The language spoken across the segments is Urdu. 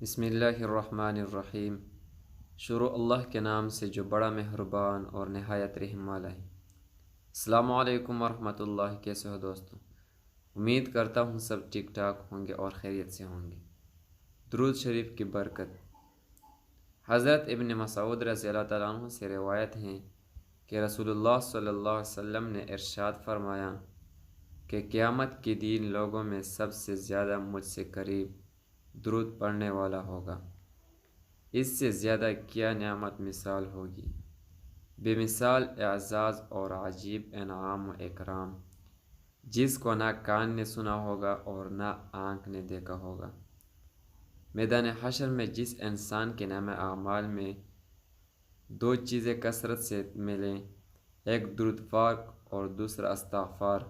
بسم اللہ الرحمن الرحیم۔ شروع اللہ کے نام سے جو بڑا مہربان اور نہایت رحم والا ہے۔ السلام علیکم ورحمۃ اللہ، کیسے ہو دوستو؟ امید کرتا ہوں سب ٹھیک ٹھاک ہوں گے اور خیریت سے ہوں گے۔ درود شریف کی برکت۔ حضرت ابن مسعود رضی اللہ تعالیٰ عنہ سے روایت ہیں کہ رسول اللہ صلی اللہ علیہ وسلم نے ارشاد فرمایا کہ قیامت کے دن لوگوں میں سب سے زیادہ مجھ سے قریب درود پڑھنے والا ہوگا۔ اس سے زیادہ کیا نعمت مثال ہوگی، بے مثال اعزاز اور عجیب انعام و اکرام، جس کو نہ کان نے سنا ہوگا اور نہ آنکھ نے دیکھا ہوگا۔ میدان حشر میں جس انسان کے نام اعمال میں دو چیزیں کثرت سے ملیں، ایک درود پاک اور دوسرا استغفار،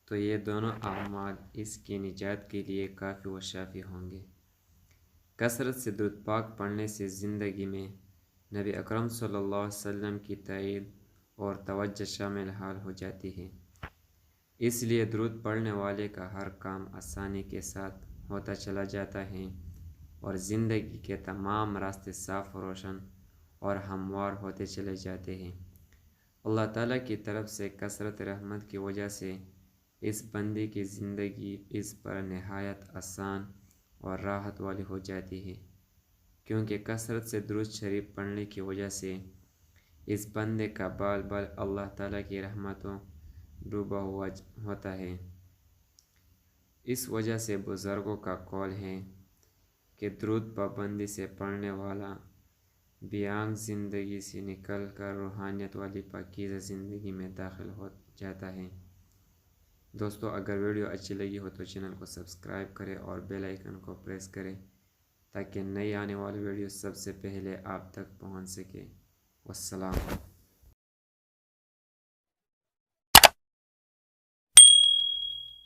تو یہ دونوں اعمال اس کی نجات کے لیے کافی و شافی ہوں گے۔ کثرت سے درود پاک پڑھنے سے زندگی میں نبی اکرم صلی اللہ علیہ وسلم کی تائید اور توجہ شامل حال ہو جاتی ہے۔ اس لیے درود پڑھنے والے کا ہر کام آسانی کے ساتھ ہوتا چلا جاتا ہے اور زندگی کے تمام راستے صاف و روشن اور ہموار ہوتے چلے جاتے ہیں۔ اللہ تعالیٰ کی طرف سے کثرت رحمت کی وجہ سے اس بندے کی زندگی اس پر نہایت آسان اور راحت والی ہو جاتی ہے، کیونکہ کثرت سے درود شریف پڑھنے کی وجہ سے اس بندے کا بال بال اللہ تعالیٰ کی رحمتوں ڈوبا ہوا ہوتا ہے۔ اس وجہ سے بزرگوں کا قول ہے کہ درود پابندی سے پڑھنے والا بیانگ زندگی سے نکل کر روحانیت والی پاکیزہ زندگی میں داخل ہو جاتا ہے۔ دوستو، اگر ویڈیو اچھی لگی ہو تو چینل کو سبسکرائب کریں اور بیل آئیکن کو پریس کریں تاکہ نئی آنے والی ویڈیو سب سے پہلے آپ تک پہنچ سکے۔ والسلام۔